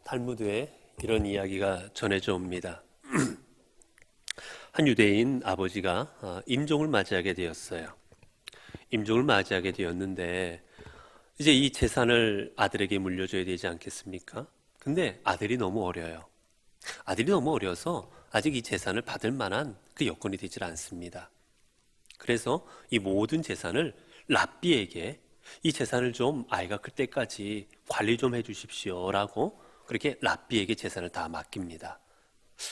탈무드에 이런 이야기가 전해져 옵니다. 한 유대인 아버지가 임종을 맞이하게 되었어요. 임종을 맞이하게 되었는데 이제 이 재산을 아들에게 물려줘야 되지 않겠습니까? 근데 아들이 너무 어려요. 아들이 너무 어려서 아직 이 재산을 받을 만한 그 여건이 되질 않습니다. 그래서 이 모든 재산을 랍비에게 이 재산을 좀 아이가 클 때까지 관리 좀 해주십시오라고 그렇게 랍비에게 재산을 다 맡깁니다.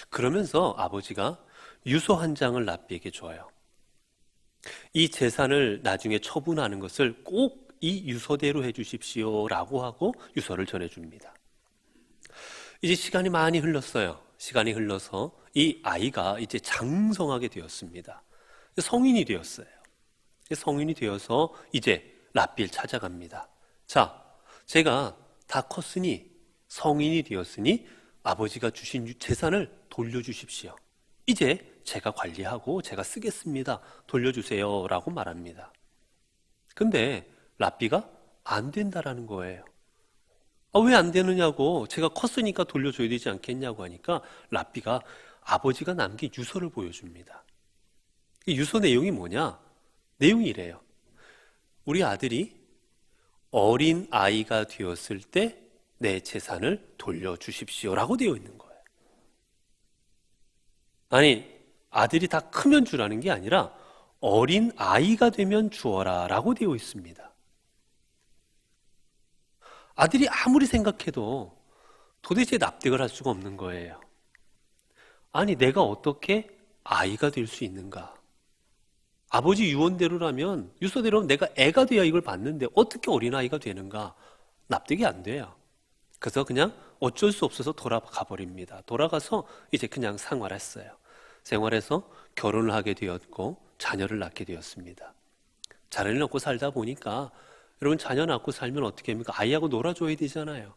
그러면서 아버지가 유서 한 장을 랍비에게 줘요. 이 재산을 나중에 처분하는 것을 꼭 이 유서대로 해주십시오라고 하고 유서를 전해줍니다. 이제 시간이 많이 흘렀어요. 시간이 흘러서 이 아이가 이제 장성하게 되었습니다. 성인이 되었어요. 성인이 되어서 이제 랍비를 찾아갑니다. 자, 제가 다 컸으니 성인이 되었으니 아버지가 주신 재산을 돌려주십시오. 이제 제가 관리하고 제가 쓰겠습니다. 돌려주세요 라고 말합니다. 근데 랍비가 안 된다라는 거예요. 왜 안 되느냐고, 제가 컸으니까 돌려줘야 되지 않겠냐고 하니까 랍비가 아버지가 남긴 유서를 보여줍니다. 이 유서 내용이 뭐냐? 내용이 이래요. 우리 아들이 어린 아이가 되었을 때 내 재산을 돌려주십시오라고 되어 있는 거예요. 아니, 아들이 다 크면 주라는 게 아니라 어린 아이가 되면 주어라 라고 되어 있습니다. 아들이 아무리 생각해도 도대체 납득을 할 수가 없는 거예요. 아니, 내가 어떻게 아이가 될 수 있는가? 아버지 유언대로라면, 유서대로는 내가 애가 돼야 이걸 받는데 어떻게 어린아이가 되는가? 납득이 안 돼요. 그래서 그냥 어쩔 수 없어서 돌아가 버립니다. 돌아가서 이제 그냥 생활했어요. 생활해서 결혼을 하게 되었고 자녀를 낳게 되었습니다. 자녀를 낳고 살다 보니까 여러분, 자녀 낳고 살면 어떻게 합니까? 아이하고 놀아줘야 되잖아요.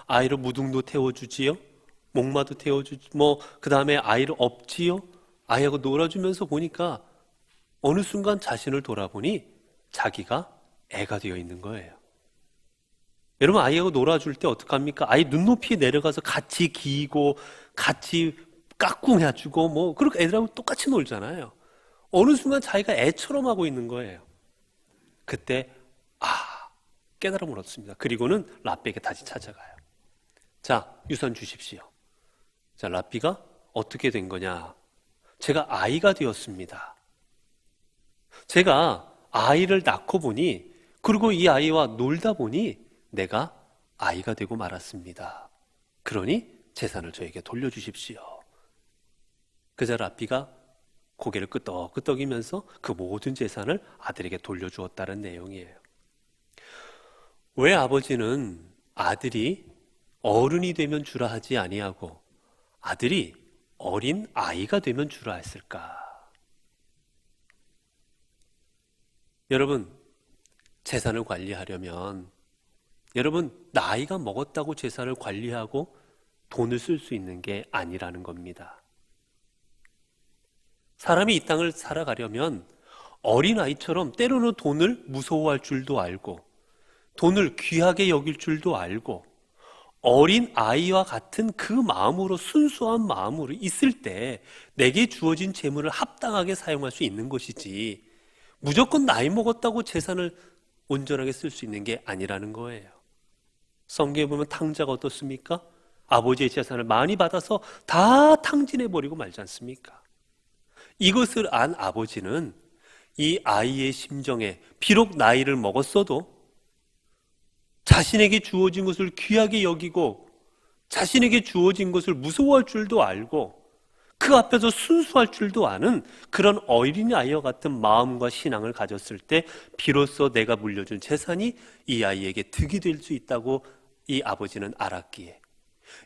아이를 무등도 태워주지요. 목마도 태워주지. 그 다음에 아이를 업지요. 아이하고 놀아주면서 보니까 어느 순간 자신을 돌아보니 자기가 애가 되어 있는 거예요. 여러분, 아이하고 놀아줄 때 어떡합니까? 아이 눈높이에 내려가서 같이 기고 같이 까꿍 해주고 그렇게 애들하고 똑같이 놀잖아요. 어느 순간 자기가 애처럼 하고 있는 거예요. 그때 깨달음을 얻습니다. 그리고는 랍비에게 다시 찾아가요. 자, 유산 주십시오. 자, 랍비가 어떻게 된 거냐? 제가 아이가 되었습니다. 제가 아이를 낳고 보니, 그리고 이 아이와 놀다 보니 내가 아이가 되고 말았습니다. 그러니 재산을 저에게 돌려주십시오. 그자 랍비가 고개를 끄덕끄덕이면서 그 모든 재산을 아들에게 돌려주었다는 내용이에요. 왜 아버지는 아들이 어른이 되면 주라 하지 아니하고 아들이 어린 아이가 되면 주라 했을까? 여러분, 재산을 관리하려면 여러분, 나이가 먹었다고 재산을 관리하고 돈을 쓸 수 있는 게 아니라는 겁니다. 사람이 이 땅을 살아가려면 어린아이처럼 때로는 돈을 무서워할 줄도 알고 돈을 귀하게 여길 줄도 알고 어린 아이와 같은 그 마음으로, 순수한 마음으로 있을 때 내게 주어진 재물을 합당하게 사용할 수 있는 것이지 무조건 나이 먹었다고 재산을 온전하게 쓸 수 있는 게 아니라는 거예요. 성경에 보면 탕자가 어떻습니까? 아버지의 재산을 많이 받아서 다 탕진해버리고 말지 않습니까? 이것을 안 아버지는 이 아이의 심정에 비록 나이를 먹었어도 자신에게 주어진 것을 귀하게 여기고 자신에게 주어진 것을 무서워할 줄도 알고 그 앞에서 순수할 줄도 아는 그런 어린아이와 같은 마음과 신앙을 가졌을 때 비로소 내가 물려준 재산이 이 아이에게 득이 될 수 있다고 이 아버지는 알았기에,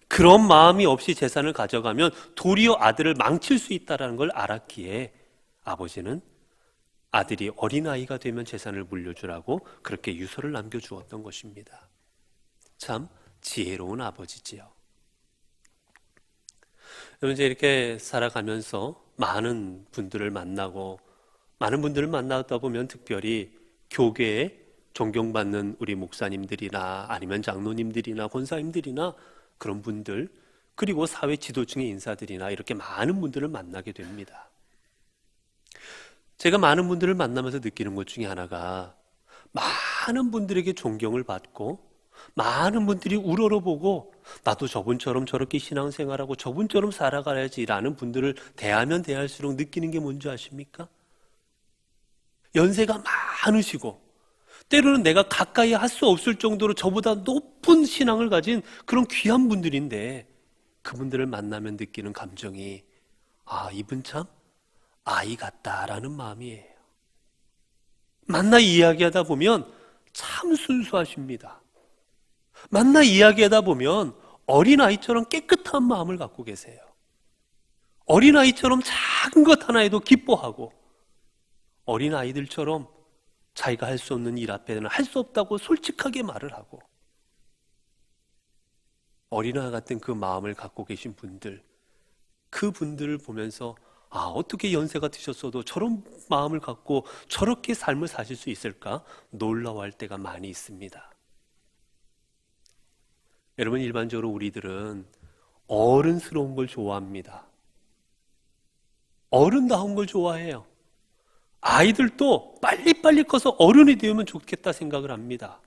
그런 마음이 없이 재산을 가져가면 도리어 아들을 망칠 수 있다는 걸 알았기에 아버지는 아들이 어린아이가 되면 재산을 물려주라고 그렇게 유서를 남겨주었던 것입니다. 참 지혜로운 아버지지요. 여러분, 이제 이렇게 살아가면서 많은 분들을 만나다 보면 특별히 교계에 존경받는 우리 목사님들이나 아니면 장로님들이나 권사님들이나 그런 분들, 그리고 사회 지도층의 인사들이나 이렇게 많은 분들을 만나게 됩니다. 제가 많은 분들을 만나면서 느끼는 것 중에 하나가, 많은 분들에게 존경을 받고 많은 분들이 우러러보고 나도 저분처럼 저렇게 신앙생활하고 저분처럼 살아가야지라는 분들을 대하면 대할수록 느끼는 게 뭔지 아십니까? 연세가 많으시고 때로는 내가 가까이 할 수 없을 정도로 저보다 높은 신앙을 가진 그런 귀한 분들인데, 그분들을 만나면 느끼는 감정이, 아, 이분 참 아이 같다라는 마음이에요. 만나 이야기하다 보면 참 순수하십니다. 만나 이야기하다 보면 어린아이처럼 깨끗한 마음을 갖고 계세요. 어린아이처럼 작은 것 하나에도 기뻐하고, 어린아이들처럼 자기가 할 수 없는 일 앞에는 할 수 없다고 솔직하게 말을 하고, 어린아이 같은 그 마음을 갖고 계신 분들, 그 분들을 보면서 아, 어떻게 연세가 드셨어도 저런 마음을 갖고 저렇게 삶을 사실 수 있을까 놀라워할 때가 많이 있습니다. 여러분, 일반적으로 우리들은 어른스러운 걸 좋아합니다. 어른다운 걸 좋아해요. 아이들도 빨리빨리 커서 어른이 되면 좋겠다 생각을 합니다.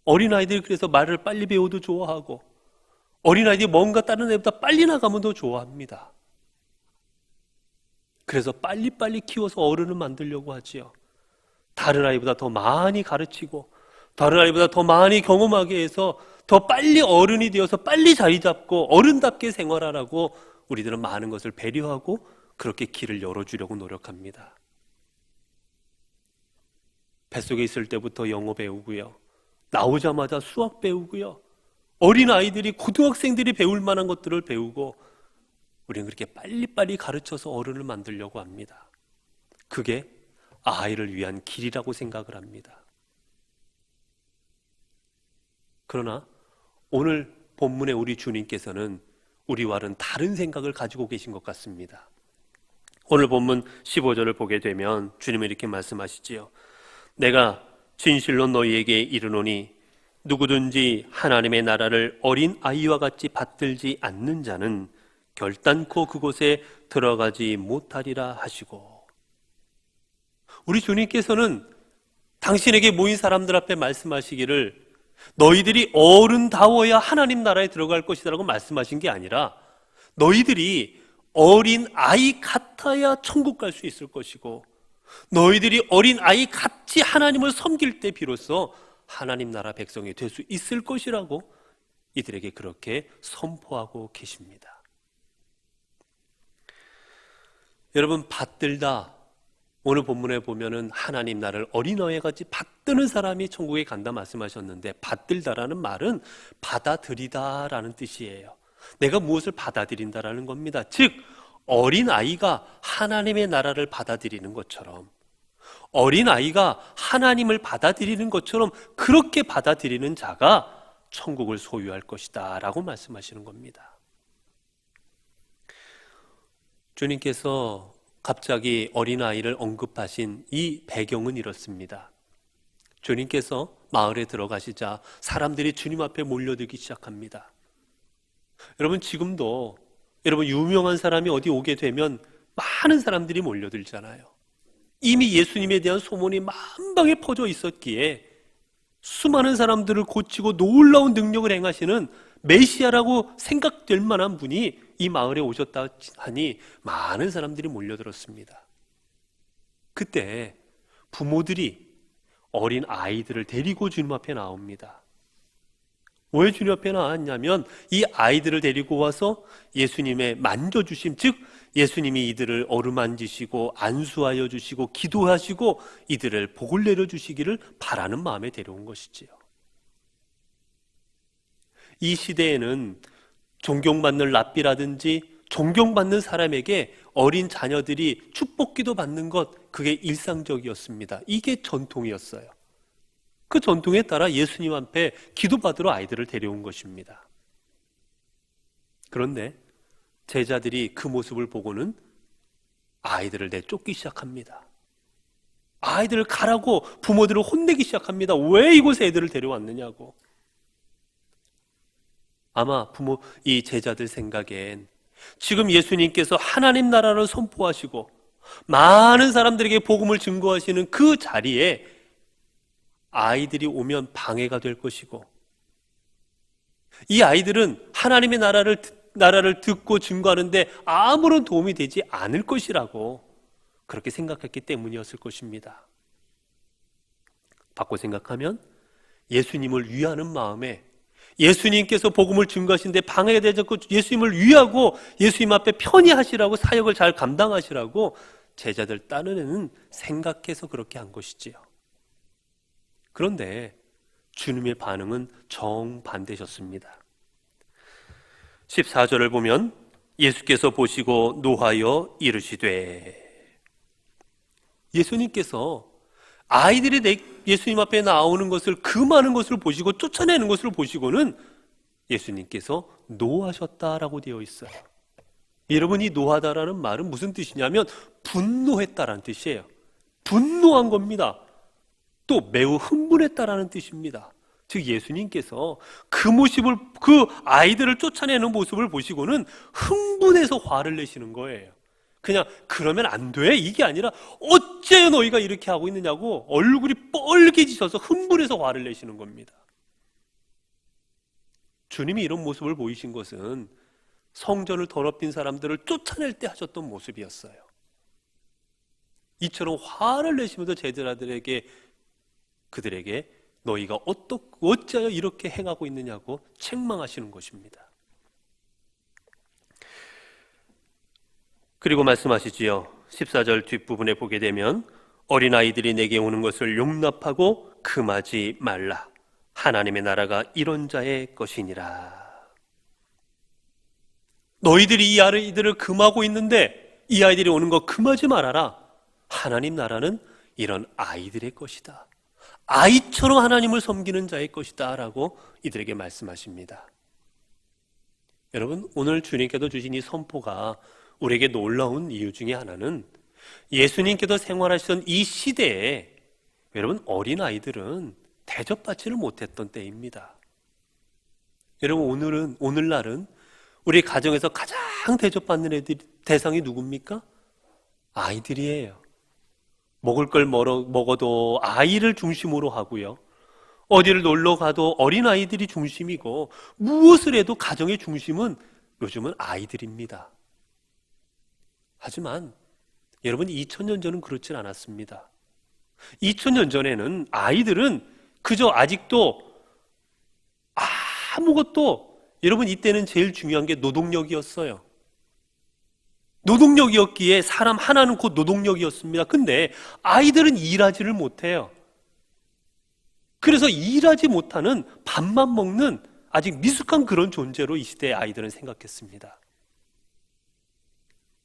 어린아이들이 그래서 말을 빨리 배워도 좋아하고, 어린아이들이 뭔가 다른 애보다 빨리 나가면 더 좋아합니다. 그래서 빨리빨리 키워서 어른을 만들려고 하지요. 다른 아이보다 더 많이 가르치고, 다른 아이보다 더 많이 경험하게 해서 더 빨리 어른이 되어서 빨리 자리 잡고 어른답게 생활하라고 우리들은 많은 것을 배려하고 그렇게 길을 열어주려고 노력합니다. 뱃속에 있을 때부터 영어 배우고요, 나오자마자 수학 배우고요, 어린아이들이 고등학생들이 배울 만한 것들을 배우고, 우리는 그렇게 빨리빨리 가르쳐서 어른을 만들려고 합니다. 그게 아이를 위한 길이라고 생각을 합니다. 그러나 오늘 본문의 우리 주님께서는 우리와는 다른 생각을 가지고 계신 것 같습니다. 오늘 본문 15절을 보게 되면 주님은 이렇게 말씀하시지요. 내가 진실로 너희에게 이르노니 누구든지 하나님의 나라를 어린 아이와 같이 받들지 않는 자는 결단코 그곳에 들어가지 못하리라 하시고, 우리 주님께서는 당신에게 모인 사람들 앞에 말씀하시기를 너희들이 어른다워야 하나님 나라에 들어갈 것이라고 말씀하신 게 아니라, 너희들이 어린 아이 같아야 천국 갈 수 있을 것이고, 너희들이 어린 아이 같이 하나님을 섬길 때 비로소 하나님 나라 백성이 될 수 있을 것이라고 이들에게 그렇게 선포하고 계십니다. 여러분, 받들다, 오늘 본문에 보면은 하나님 나라를 어린아이 같이 받드는 사람이 천국에 간다 말씀하셨는데, 받들다라는 말은 받아들이다라는 뜻이에요. 내가 무엇을 받아들인다라는 겁니다. 즉 어린아이가 하나님의 나라를 받아들이는 것처럼, 어린아이가 하나님을 받아들이는 것처럼 그렇게 받아들이는 자가 천국을 소유할 것이다 라고 말씀하시는 겁니다. 주님께서 갑자기 어린아이를 언급하신 이 배경은 이렇습니다. 주님께서 마을에 들어가시자 사람들이 주님 앞에 몰려들기 시작합니다. 여러분, 지금도 여러분 유명한 사람이 어디 오게 되면 많은 사람들이 몰려들잖아요. 이미 예수님에 대한 소문이 만방에 퍼져 있었기에 수많은 사람들을 고치고 놀라운 능력을 행하시는 메시아라고 생각될 만한 분이 이 마을에 오셨다 하니 많은 사람들이 몰려들었습니다. 그때 부모들이 어린 아이들을 데리고 주님 앞에 나옵니다. 왜 주님 앞에 나왔냐면 이 아이들을 데리고 와서 예수님의 만져주심, 즉 예수님이 이들을 어루만지시고 안수하여 주시고 기도하시고 이들을 복을 내려주시기를 바라는 마음에 데려온 것이지요. 이 시대에는 존경받는 랍비라든지 존경받는 사람에게 어린 자녀들이 축복기도 받는 것, 그게 일상적이었습니다. 이게 전통이었어요. 그 전통에 따라 예수님 앞에 기도받으러 아이들을 데려온 것입니다. 그런데 제자들이 그 모습을 보고는 아이들을 내쫓기 시작합니다. 아이들을 가라고 부모들을 혼내기 시작합니다. 왜 이곳에 애들을 데려왔느냐고. 아마 이 제자들 생각엔 지금 예수님께서 하나님 나라를 선포하시고 많은 사람들에게 복음을 증거하시는 그 자리에 아이들이 오면 방해가 될 것이고, 이 아이들은 하나님의 나라를 듣고 증거하는데 아무런 도움이 되지 않을 것이라고 그렇게 생각했기 때문이었을 것입니다. 바꿔 생각하면 예수님을 위하는 마음에, 예수님께서 복음을 증거하시는데 방해가 되지 않고 예수님을 위하고 예수님 앞에 편히 하시라고, 사역을 잘 감당하시라고 제자들 딴에는 생각해서 그렇게 한 것이지요. 그런데 주님의 반응은 정반대셨습니다. 14절을 보면 예수께서 보시고 노하여 이르시되, 예수님께서 아이들이 예수님 앞에 나오는 것을, 그 많은 것을 보시고 쫓아내는 것을 보시고는 예수님께서 노하셨다라고 되어 있어요. 여러분, 이 노하다라는 말은 무슨 뜻이냐면 분노했다라는 뜻이에요. 분노한 겁니다. 또 매우 흥분했다라는 뜻입니다. 즉 예수님께서 그 모습을, 그 아이들을 쫓아내는 모습을 보시고는 흥분해서 화를 내시는 거예요. 그냥 그러면 안 돼 이게 아니라 어째 너희가 이렇게 하고 있느냐고 얼굴이 뻘개지셔서 흥분해서 화를 내시는 겁니다. 주님이 이런 모습을 보이신 것은 성전을 더럽힌 사람들을 쫓아낼 때 하셨던 모습이었어요. 이처럼 화를 내시면서 제자들에게, 그들에게 너희가 어찌하여 이렇게 행하고 있느냐고 책망하시는 것입니다. 그리고 말씀하시지요. 14절 뒷부분에 보게 되면 어린아이들이 내게 오는 것을 용납하고 금하지 말라. 하나님의 나라가 이런 자의 것이니라. 너희들이 이 아이들을 금하고 있는데 이 아이들이 오는 거 금하지 말아라. 하나님 나라는 이런 아이들의 것이다. 아이처럼 하나님을 섬기는 자의 것이다 라고 이들에게 말씀하십니다. 여러분, 오늘 주님께서 주신 이 선포가 우리에게 놀라운 이유 중에 하나는 예수님께서 생활하시던 이 시대에 여러분, 어린아이들은 대접받지를 못했던 때입니다. 여러분, 오늘날은 우리 가정에서 가장 대접받는 대상이 누굽니까? 아이들이에요. 먹을 걸 먹어도 아이를 중심으로 하고요. 어디를 놀러 가도 어린아이들이 중심이고, 무엇을 해도 가정의 중심은 요즘은 아이들입니다. 하지만 여러분, 2000년 전은 그렇진 않았습니다. 2000년 전에는 아이들은 그저 아직도 아무것도, 여러분 이때는 제일 중요한 게 노동력이었어요. 노동력이었기에 사람 하나는 곧 노동력이었습니다. 근데 아이들은 일하지를 못해요. 그래서 일하지 못하는, 밥만 먹는 아직 미숙한 그런 존재로 이 시대의 아이들은 생각했습니다.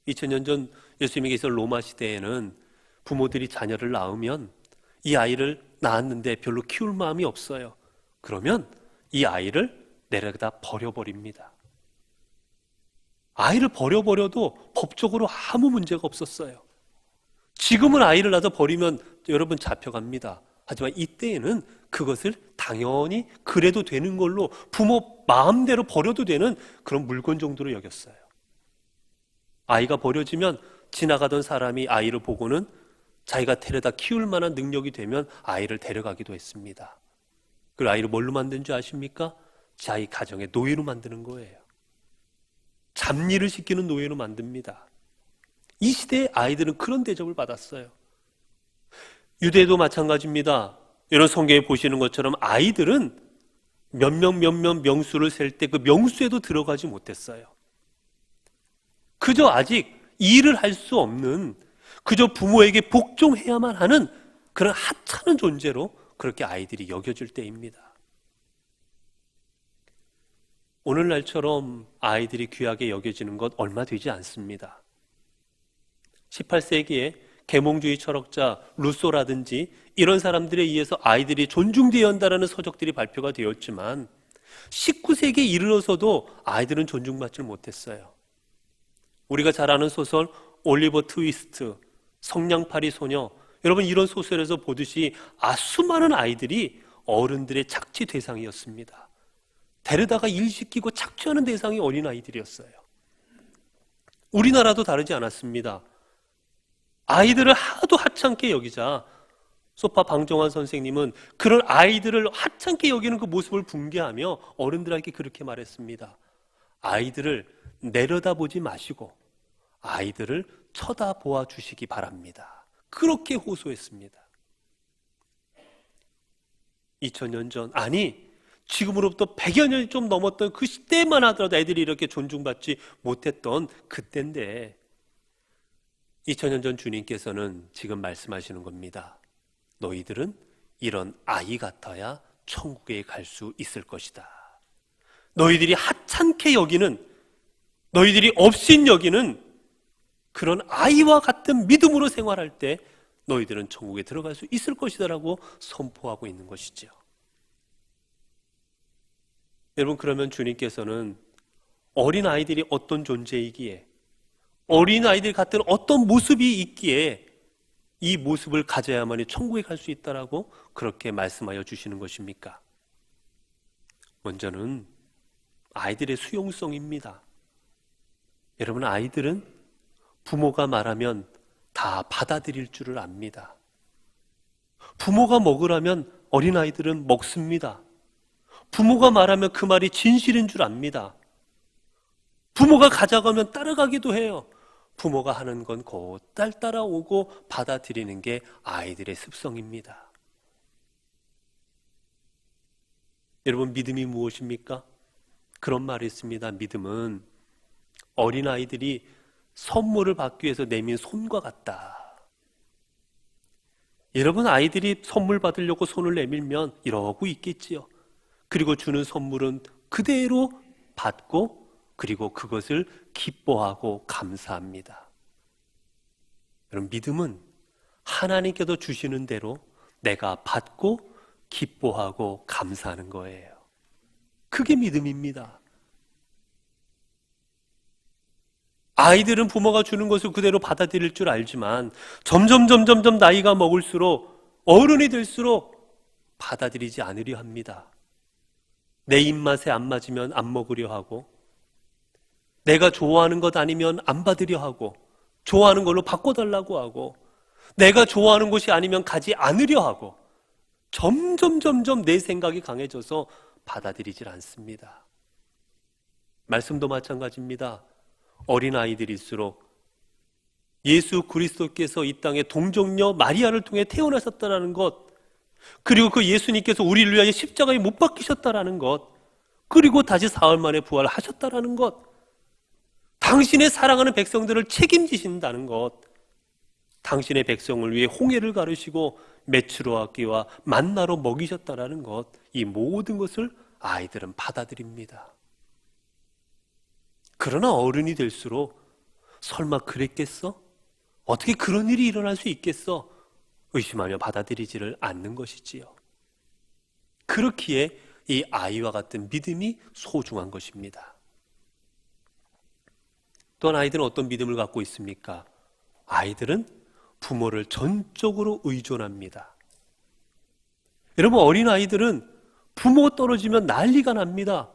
2000년 전 예수님이 계신 로마 시대에는 부모들이 자녀를 낳으면 이 아이를 낳았는데 별로 키울 마음이 없어요. 그러면 이 아이를 내려다 버려버립니다. 아이를 버려버려도 법적으로 아무 문제가 없었어요. 지금은 아이를 낳아서 버리면 여러분 잡혀갑니다. 하지만 이때에는 그것을 당연히 그래도 되는 걸로, 부모 마음대로 버려도 되는 그런 물건 정도로 여겼어요. 아이가 버려지면 지나가던 사람이 아이를 보고는 자기가 데려다 키울 만한 능력이 되면 아이를 데려가기도 했습니다. 그 아이를 뭘로 만든 줄 아십니까? 자기 가정의 노예로 만드는 거예요. 잡일을 시키는 노예로 만듭니다. 이 시대의 아이들은 그런 대접을 받았어요. 유대도 마찬가지입니다. 이런 성경에 보시는 것처럼 아이들은 몇 명 명수를 셀 때 그 명수에도 들어가지 못했어요. 그저 아직 일을 할 수 없는, 그저 부모에게 복종해야만 하는 그런 하찮은 존재로 그렇게 아이들이 여겨질 때입니다. 오늘날처럼 아이들이 귀하게 여겨지는 것 얼마 되지 않습니다. 18세기에 계몽주의 철학자 루소라든지 이런 사람들에 의해서 아이들이 존중되어야 한다는 서적들이 발표가 되었지만 19세기에 이르러서도 아이들은 존중받지 못했어요. 우리가 잘 아는 소설 올리버 트위스트, 성냥팔이 소녀, 여러분 이런 소설에서 보듯이 수많은 아이들이 어른들의 착취 대상이었습니다. 데려다가 일시키고 착취하는 대상이 어린아이들이었어요. 우리나라도 다르지 않았습니다. 아이들을 하도 하찮게 여기자 소파 방정환 선생님은 그런 아이들을 하찮게 여기는 그 모습을 붕괴하며 어른들에게 그렇게 말했습니다. 아이들을 내려다보지 마시고 아이들을 쳐다보아 주시기 바랍니다. 그렇게 호소했습니다. 2000년 전, 아니 지금으로부터 100여 년이 좀 넘었던 그 시대만 하더라도 애들이 이렇게 존중받지 못했던 그때인데 2000년 전 주님께서는 지금 말씀하시는 겁니다. 너희들은 이런 아이 같아야 천국에 갈 수 있을 것이다. 너희들이 하찮게 여기는, 너희들이 업신 여기는 그런 아이와 같은 믿음으로 생활할 때 너희들은 천국에 들어갈 수 있을 것이다 라고 선포하고 있는 것이죠. 여러분, 그러면 주님께서는 어린아이들이 어떤 존재이기에, 어린아이들 같은 어떤 모습이 있기에 이 모습을 가져야만이 천국에 갈 수 있다라고 그렇게 말씀하여 주시는 것입니까? 먼저는 아이들의 수용성입니다. 여러분, 아이들은 부모가 말하면 다 받아들일 줄을 압니다. 부모가 먹으라면 어린아이들은 먹습니다. 부모가 말하면 그 말이 진실인 줄 압니다. 부모가 가자고 하면 따라가기도 해요. 부모가 하는 건 곧 따라오고 받아들이는 게 아이들의 습성입니다. 여러분, 믿음이 무엇입니까? 그런 말이 있습니다. 믿음은 어린아이들이 선물을 받기 위해서 내민 손과 같다. 여러분, 아이들이 선물 받으려고 손을 내밀면 이러고 있겠지요. 그리고 주는 선물은 그대로 받고 그리고 그것을 기뻐하고 감사합니다. 여러분, 믿음은 하나님께서 주시는 대로 내가 받고 기뻐하고 감사하는 거예요. 그게 믿음입니다. 아이들은 부모가 주는 것을 그대로 받아들일 줄 알지만 점점 나이가 먹을수록 어른이 될수록 받아들이지 않으려 합니다. 내 입맛에 안 맞으면 안 먹으려 하고 내가 좋아하는 것 아니면 안 받으려 하고 좋아하는 걸로 바꿔달라고 하고 내가 좋아하는 곳이 아니면 가지 않으려 하고 점점 내 생각이 강해져서 받아들이질 않습니다. 말씀도 마찬가지입니다. 어린아이들일수록 예수 그리스도께서 이 땅에 동정녀 마리아를 통해 태어나셨다는 것, 그리고 그 예수님께서 우리를 위하여 십자가에 못 박히셨다는 것, 그리고 다시 사흘 만에 부활하셨다는 것, 당신의 사랑하는 백성들을 책임지신다는 것, 당신의 백성을 위해 홍해를 가르시고 메추라와 끼와 만나로 먹이셨다는 것, 이 모든 것을 아이들은 받아들입니다. 그러나 어른이 될수록 설마 그랬겠어? 어떻게 그런 일이 일어날 수 있겠어? 의심하며 받아들이지를 않는 것이지요. 그렇기에 이 아이와 같은 믿음이 소중한 것입니다. 또한 아이들은 어떤 믿음을 갖고 있습니까? 아이들은 부모를 전적으로 의존합니다. 여러분, 어린아이들은 부모 떨어지면 난리가 납니다.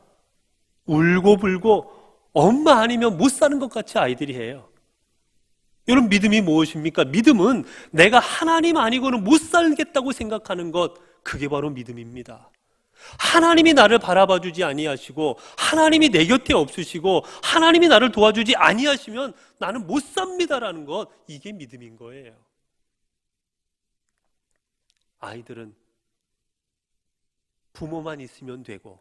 울고불고 엄마 아니면 못 사는 것 같이 아이들이 해요. 여러분, 믿음이 무엇입니까? 믿음은 내가 하나님 아니고는 못 살겠다고 생각하는 것, 그게 바로 믿음입니다. 하나님이 나를 바라봐 주지 아니하시고 하나님이 내 곁에 없으시고 하나님이 나를 도와주지 아니하시면 나는 못 삽니다라는 것, 이게 믿음인 거예요. 아이들은 부모만 있으면 되고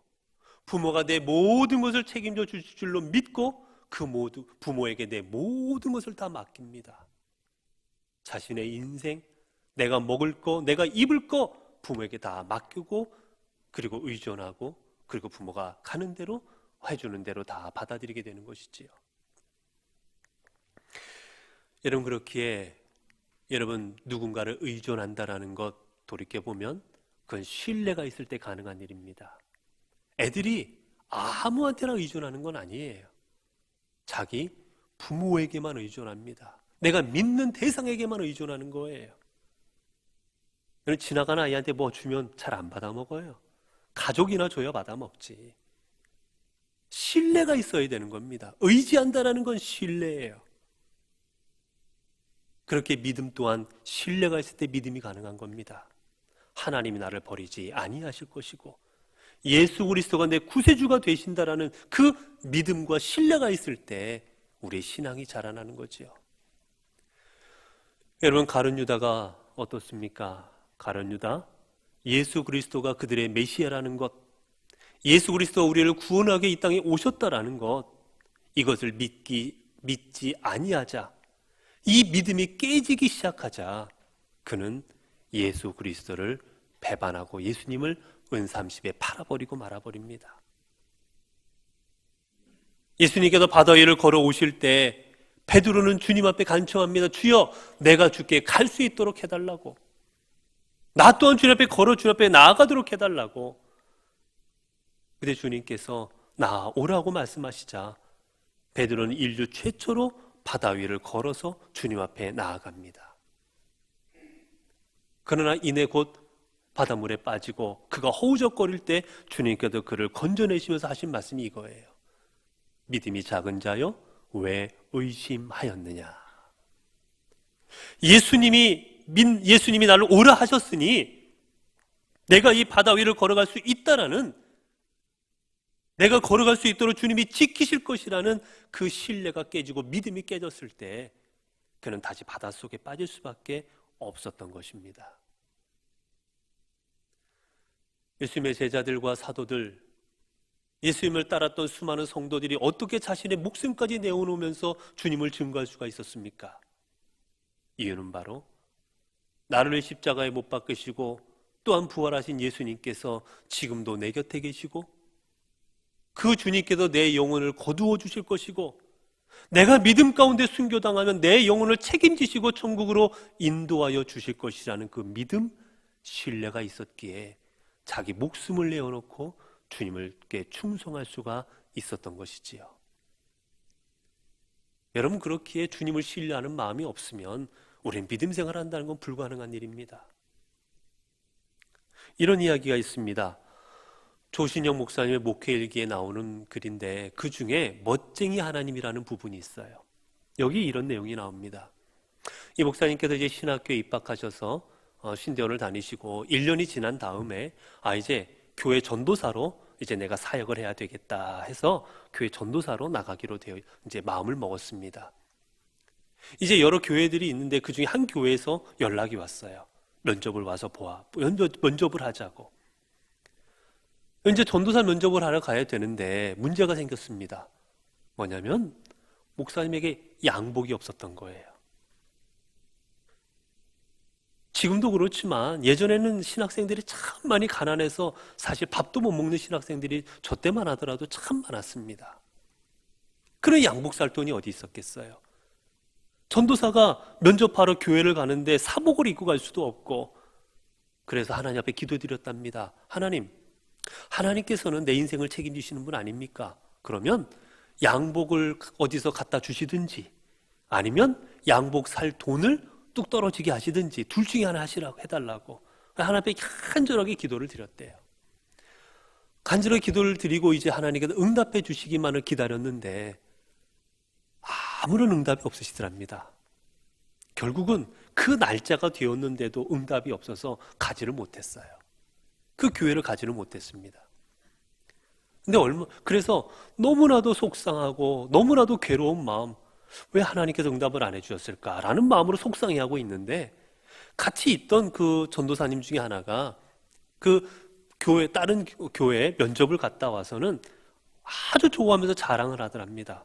부모가 내 모든 것을 책임져 주실 줄로 믿고 그 모두 부모에게 내 모든 것을 다 맡깁니다. 자신의 인생, 내가 먹을 거, 내가 입을 거 부모에게 다 맡기고 그리고 의존하고 그리고 부모가 가는 대로 해주는 대로 다 받아들이게 되는 것이지요. 여러분, 그렇기에 여러분 누군가를 의존한다라는 것 돌이켜보면 그건 신뢰가 있을 때 가능한 일입니다. 애들이 아무한테나 의존하는 건 아니에요. 자기 부모에게만 의존합니다. 내가 믿는 대상에게만 의존하는 거예요. 지나가는 아이한테 뭐 주면 잘 안 받아 먹어요. 가족이나 줘야 받아 먹지. 신뢰가 있어야 되는 겁니다. 의지한다라는 건 신뢰예요. 그렇게 믿음 또한 신뢰가 있을 때 믿음이 가능한 겁니다. 하나님이 나를 버리지 아니하실 것이고 예수 그리스도가 내 구세주가 되신다라는 그 믿음과 신뢰가 있을 때 우리의 신앙이 자라나는 거지요. 여러분, 가룟 유다가 어떻습니까? 가룟 유다, 예수 그리스도가 그들의 메시아라는 것, 예수 그리스도가 우리를 구원하게 이 땅에 오셨다라는 것, 이것을 믿지 아니하자, 이 믿음이 깨지기 시작하자 그는 예수 그리스도를 배반하고 예수님을 은삼십에 팔아버리고 말아버립니다. 예수님께서 바다 위를 걸어오실 때 베드로는 주님 앞에 간청합니다. 주여, 내가 주께 갈 수 있도록 해달라고, 나 또한 주님 앞에 걸어 주님 앞에 나아가도록 해달라고. 그때 주님께서 나오라고 말씀하시자 베드로는 인류 최초로 바다 위를 걸어서 주님 앞에 나아갑니다. 그러나 이내 곧 바닷물에 빠지고 그가 허우적거릴 때 주님께서 그를 건져내시면서 하신 말씀이 이거예요. 믿음이 작은 자여 왜 의심하였느냐. 예수님이 나를 오라 하셨으니 내가 이 바다 위를 걸어갈 수 있다라는, 내가 걸어갈 수 있도록 주님이 지키실 것이라는 그 신뢰가 깨지고 믿음이 깨졌을 때 그는 다시 바닷속에 빠질 수밖에 없었던 것입니다. 예수님의 제자들과 사도들, 예수님을 따랐던 수많은 성도들이 어떻게 자신의 목숨까지 내어놓으면서 주님을 증거할 수가 있었습니까? 이유는 바로 나를 위해 십자가에 못 박으시고 또한 부활하신 예수님께서 지금도 내 곁에 계시고 그 주님께서 내 영혼을 거두어 주실 것이고 내가 믿음 가운데 순교당하면 내 영혼을 책임지시고 천국으로 인도하여 주실 것이라는 그 믿음, 신뢰가 있었기에 자기 목숨을 내어놓고 주님께 충성할 수가 있었던 것이지요. 여러분, 그렇기에 주님을 신뢰하는 마음이 없으면 우리는 믿음 생활을 한다는 건 불가능한 일입니다. 이런 이야기가 있습니다. 조신영 목사님의 목회일기에 나오는 글인데 그 중에 멋쟁이 하나님이라는 부분이 있어요. 여기 이런 내용이 나옵니다. 이 목사님께서 이제 신학교에 입학하셔서 신대원을 다니시고 1년이 지난 다음에 이제 교회 전도사로 이제 내가 사역을 해야 되겠다 해서 교회 전도사로 나가기로 되어 이제 마음을 먹었습니다. 이제 여러 교회들이 있는데 그 중에 한 교회에서 연락이 왔어요. 면접을 와서 면접을 하자고. 이제 전도사 면접을 하러 가야 되는데 문제가 생겼습니다. 뭐냐면 목사님에게 양복이 없었던 거예요. 지금도 그렇지만 예전에는 신학생들이 참 많이 가난해서 사실 밥도 못 먹는 신학생들이 저 때만 하더라도 참 많았습니다. 그런 양복 살 돈이 어디 있었겠어요? 전도사가 면접하러 교회를 가는데 사복을 입고 갈 수도 없고, 그래서 하나님 앞에 기도드렸답니다. 하나님께서는 내 인생을 책임지시는 분 아닙니까? 그러면 양복을 어디서 갖다 주시든지 아니면 양복 살 돈을 뚝 떨어지게 하시든지 둘 중에 하나 하시라고 해달라고 하나님 앞에 간절하게 기도를 드렸대요. 간절하게 기도를 드리고 이제 하나님께서 응답해 주시기만을 기다렸는데 아무런 응답이 없으시더랍니다. 결국은 그 날짜가 되었는데도 응답이 없어서 가지를 못했어요. 그 교회를 가지를 못했습니다. 근데 그래서 너무나도 속상하고 너무나도 괴로운 마음, 왜 하나님께서 응답을 안 해주셨을까라는 마음으로 속상해하고 있는데, 같이 있던 그 전도사님 중에 하나가 그 다른 교회 면접을 갔다 와서는 아주 좋아하면서 자랑을 하더랍니다.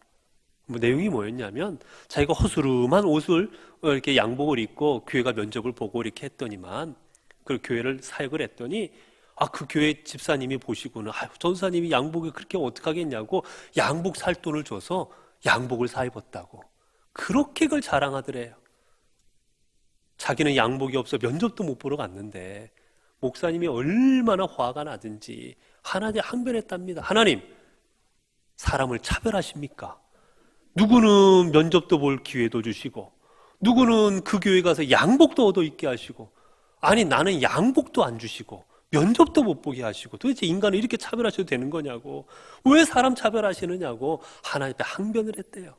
내용이 뭐였냐면 자기가 허스름한 옷을 이렇게 양복을 입고 교회가 면접을 보고 이렇게 했더니만 그 교회를 사역을 했더니 그 교회 집사님이 보시고는 전사님이 양복이 그렇게 어떡하겠냐고 양복 살 돈을 줘서 양복을 사 입었다고 그렇게 그걸 자랑하더래요. 자기는 양복이 없어 면접도 못 보러 갔는데 목사님이 얼마나 화가 나든지 하나님께 항변했답니다. 하나님, 사람을 차별하십니까? 누구는 면접도 볼 기회도 주시고 누구는 그 교회 가서 양복도 얻어 입게 하시고, 아니 나는 양복도 안 주시고 면접도 못 보게 하시고, 도대체 인간을 이렇게 차별하셔도 되는 거냐고, 왜 사람 차별하시느냐고 하나님 앞에 항변을 했대요.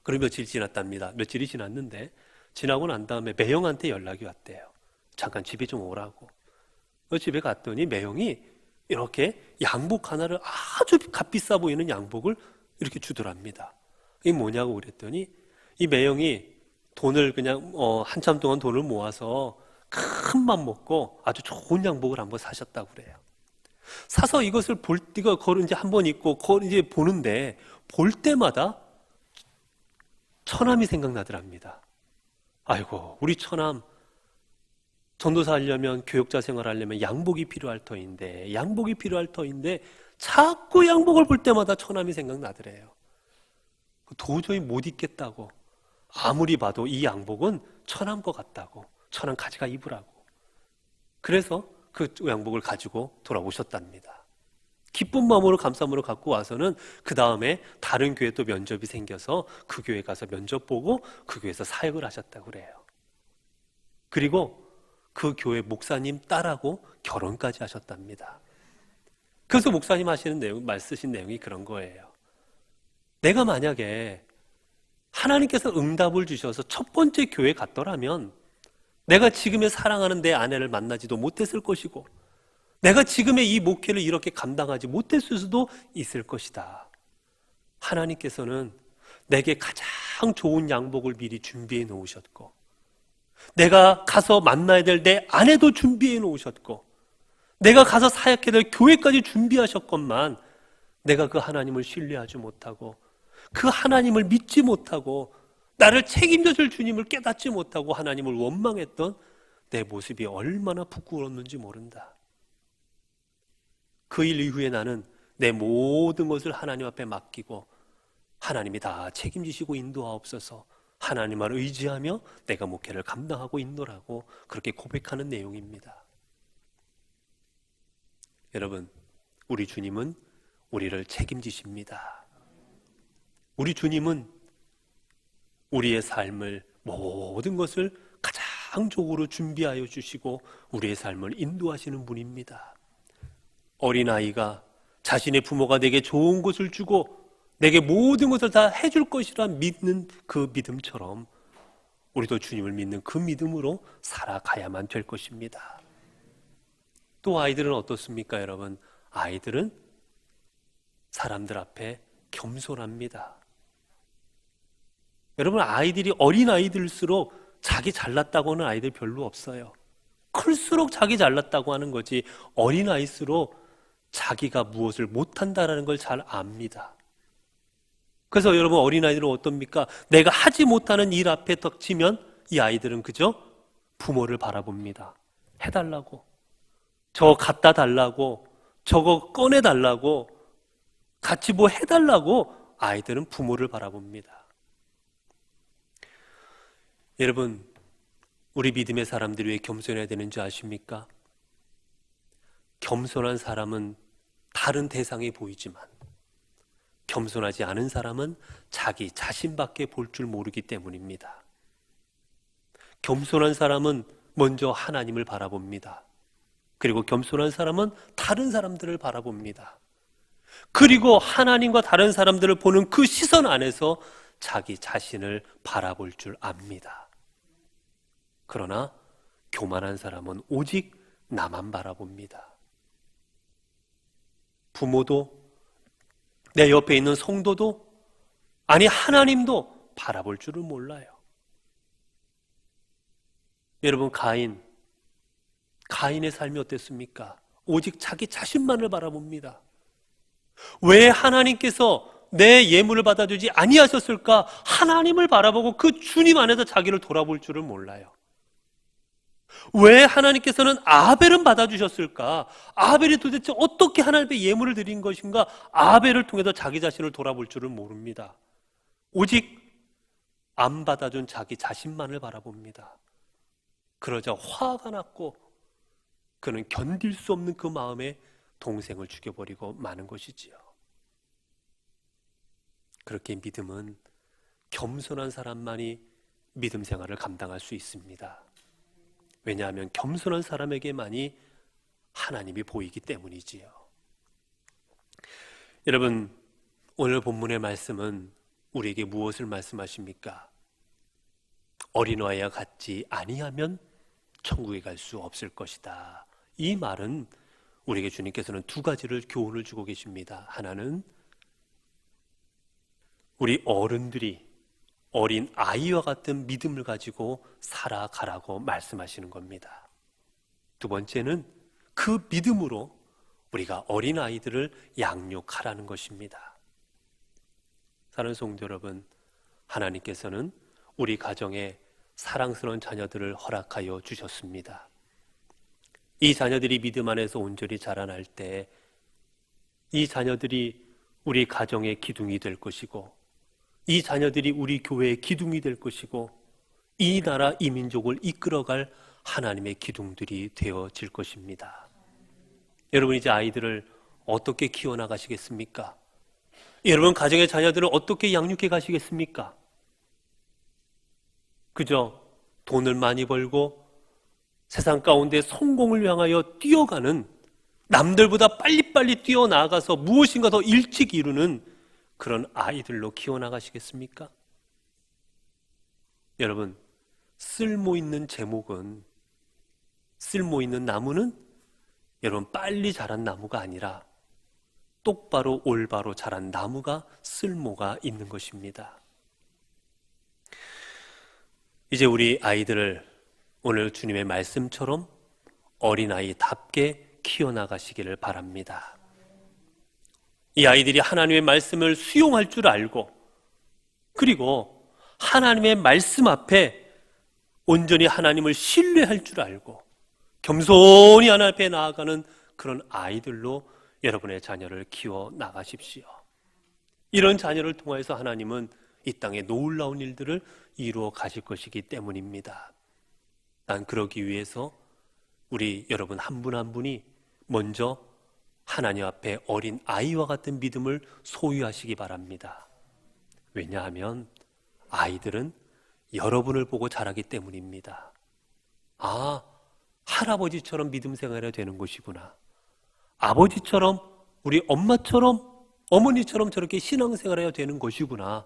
그리고 며칠이 지났답니다. 며칠이 지났는데 지나고 난 다음에 매형한테 연락이 왔대요. 잠깐 집에 좀 오라고. 집에 갔더니 매형이 이렇게 양복 하나를, 아주 값비싸 보이는 양복을 이렇게 주더랍니다. 이게 뭐냐고 그랬더니 이 매형이 돈을 그냥 한참 동안 돈을 모아서 큰 맘 먹고 아주 좋은 양복을 한번 사셨다고 그래요. 사서 이것을 이거 이제 한번 입고 이제 보는데, 볼 때마다 처남이 생각나더랍니다. 아이고, 우리 처남 전도사 하려면, 교역자 생활하려면 양복이 필요할 터인데 자꾸 양복을 볼 때마다 처남이 생각나더래요. 도저히 못 입겠다고, 아무리 봐도 이 양복은 처남 것 같다고, 처남 가져가 입으라고. 그래서 그 양복을 가지고 돌아오셨답니다. 기쁜 마음으로 감사함으로 갖고 와서는 그 다음에 다른 교회 또 면접이 생겨서 그 교회 가서 면접 보고 그 교회에서 사역을 하셨다고 그래요. 그리고 그 교회 목사님 딸하고 결혼까지 하셨답니다. 그래서 목사님 하시는 내용, 말 쓰신 내용이 그런 거예요. 내가 만약에 하나님께서 응답을 주셔서 첫 번째 교회 갔더라면 내가 지금의 사랑하는 내 아내를 만나지도 못했을 것이고, 내가 지금의 이 목회를 이렇게 감당하지 못했을 수도 있을 것이다. 하나님께서는 내게 가장 좋은 양복을 미리 준비해 놓으셨고, 내가 가서 만나야 될 내 아내도 준비해 놓으셨고, 내가 가서 사역해야 될 교회까지 준비하셨건만 내가 그 하나님을 신뢰하지 못하고, 그 하나님을 믿지 못하고, 나를 책임져 줄 주님을 깨닫지 못하고 하나님을 원망했던 내 모습이 얼마나 부끄러웠는지 모른다. 그 일 이후에 나는 내 모든 것을 하나님 앞에 맡기고 하나님이 다 책임지시고 인도하옵소서, 하나님을 의지하며 내가 목회를 감당하고 있노라고 그렇게 고백하는 내용입니다. 여러분, 우리 주님은 우리를 책임지십니다. 우리 주님은 우리의 삶을, 모든 것을 가장 좋으로 준비하여 주시고 우리의 삶을 인도하시는 분입니다. 어린아이가 자신의 부모가 내게 좋은 것을 주고 내게 모든 것을 다 해줄 것이라 믿는 그 믿음처럼 우리도 주님을 믿는 그 믿음으로 살아가야만 될 것입니다. 또 아이들은 어떻습니까, 여러분? 아이들은 사람들 앞에 겸손합니다. 여러분, 아이들이 어린 아이들일수록 자기 잘났다고 하는 아이들 별로 없어요. 클수록 자기 잘났다고 하는 거지, 어린 아이일수록 자기가 무엇을 못한다라는 걸 잘 압니다. 그래서 여러분, 어린 아이들은 어떻습니까? 내가 하지 못하는 일 앞에 닥치면 이 아이들은 그저 부모를 바라봅니다. 해달라고, 저거 갖다 달라고, 저거 꺼내달라고, 같이 뭐 해달라고 아이들은 부모를 바라봅니다. 여러분, 우리 믿음의 사람들이 왜 겸손해야 되는지 아십니까? 겸손한 사람은 다른 대상이 보이지만 겸손하지 않은 사람은 자기 자신밖에 볼 줄 모르기 때문입니다. 겸손한 사람은 먼저 하나님을 바라봅니다. 그리고 겸손한 사람은 다른 사람들을 바라봅니다. 그리고 하나님과 다른 사람들을 보는 그 시선 안에서 자기 자신을 바라볼 줄 압니다. 그러나 교만한 사람은 오직 나만 바라봅니다. 부모도, 내 옆에 있는 성도도, 아니 하나님도 바라볼 줄을 몰라요. 여러분, 가인의 삶이 어땠습니까? 오직 자기 자신만을 바라봅니다. 왜 하나님께서 내 예물을 받아주지 아니하셨을까? 하나님을 바라보고 그 주님 안에서 자기를 돌아볼 줄을 몰라요. 왜 하나님께서는 아벨은 받아주셨을까? 아벨이 도대체 어떻게 하나님께 예물을 드린 것인가? 아벨을 통해서 자기 자신을 돌아볼 줄을 모릅니다. 오직 안 받아준 자기 자신만을 바라봅니다. 그러자 화가 났고 그는 견딜 수 없는 그 마음에 동생을 죽여버리고 마는 것이지요. 그렇게 믿음은 겸손한 사람만이 믿음 생활을 감당할 수 있습니다. 왜냐하면 겸손한 사람에게만이 하나님이 보이기 때문이지요. 여러분, 오늘 본문의 말씀은 우리에게 무엇을 말씀하십니까? 어린아이와 같지 아니하면 천국에 갈 수 없을 것이다. 이 말은 우리에게 주님께서는 두 가지를 교훈을 주고 계십니다. 하나는 우리 어른들이 어린 아이와 같은 믿음을 가지고 살아가라고 말씀하시는 겁니다. 두 번째는 그 믿음으로 우리가 어린 아이들을 양육하라는 것입니다. 사랑하는 성도 여러분, 하나님께서는 우리 가정에 사랑스러운 자녀들을 허락하여 주셨습니다. 이 자녀들이 믿음 안에서 온전히 자라날 때 이 자녀들이 우리 가정의 기둥이 될 것이고, 이 자녀들이 우리 교회의 기둥이 될 것이고, 이 나라 이 민족을 이끌어갈 하나님의 기둥들이 되어질 것입니다. 여러분, 이제 아이들을 어떻게 키워나가시겠습니까? 여러분 가정의 자녀들을 어떻게 양육해 가시겠습니까? 그저 돈을 많이 벌고 세상 가운데 성공을 향하여 뛰어가는, 남들보다 빨리빨리 뛰어나가서 무엇인가 더 일찍 이루는 그런 아이들로 키워나가시겠습니까? 여러분, 쓸모있는 제목은, 쓸모있는 나무는 여러분 빨리 자란 나무가 아니라 똑바로 올바로 자란 나무가 쓸모가 있는 것입니다. 이제 우리 아이들을 오늘 주님의 말씀처럼 어린아이답게 키워나가시기를 바랍니다. 이 아이들이 하나님의 말씀을 수용할 줄 알고, 그리고 하나님의 말씀 앞에 온전히 하나님을 신뢰할 줄 알고 겸손히 하나님 앞에 나아가는 그런 아이들로 여러분의 자녀를 키워나가십시오. 이런 자녀를 통해서 하나님은 이 땅에 놀라운 일들을 이루어 가실 것이기 때문입니다. 난 그러기 위해서 우리 여러분 한 분 한 분이 먼저 하나님 앞에 어린 아이와 같은 믿음을 소유하시기 바랍니다. 왜냐하면 아이들은 여러분을 보고 자라기 때문입니다. 아, 할아버지처럼 믿음 생활해야 되는 것이구나. 아버지처럼, 우리 엄마처럼, 어머니처럼 저렇게 신앙생활해야 되는 것이구나.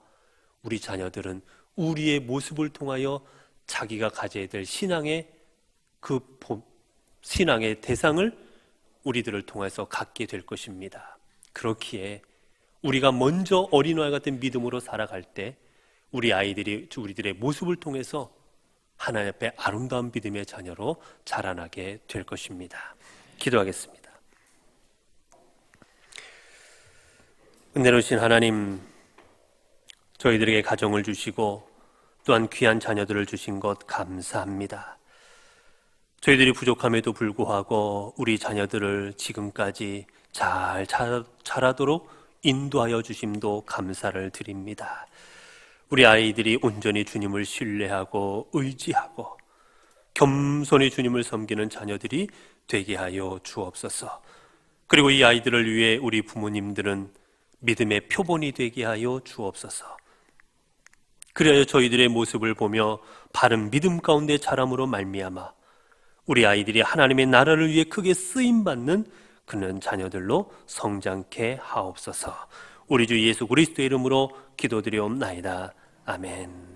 우리 자녀들은 우리의 모습을 통하여 자기가 가져야 될 신앙의 신앙의 대상을 우리들을 통해서 갖게 될 것입니다. 그렇기에 우리가 먼저 어린아이 같은 믿음으로 살아갈 때 우리 아이들이 우리들의 모습을 통해서 하나님 앞에 아름다운 믿음의 자녀로 자라나게 될 것입니다. 기도하겠습니다. 은혜로우신 하나님, 저희들에게 가정을 주시고 또한 귀한 자녀들을 주신 것 감사합니다. 저희들이 부족함에도 불구하고 우리 자녀들을 지금까지 잘 자라도록 인도하여 주심도 감사를 드립니다. 우리 아이들이 온전히 주님을 신뢰하고 의지하고 겸손히 주님을 섬기는 자녀들이 되게 하여 주옵소서. 그리고 이 아이들을 위해 우리 부모님들은 믿음의 표본이 되게 하여 주옵소서. 그래야 저희들의 모습을 보며 바른 믿음 가운데 자람으로 말미암아 우리 아이들이 하나님의 나라를 위해 크게 쓰임받는 그런 자녀들로 성장케 하옵소서. 우리 주 예수 그리스도의 이름으로 기도드리옵나이다. 아멘.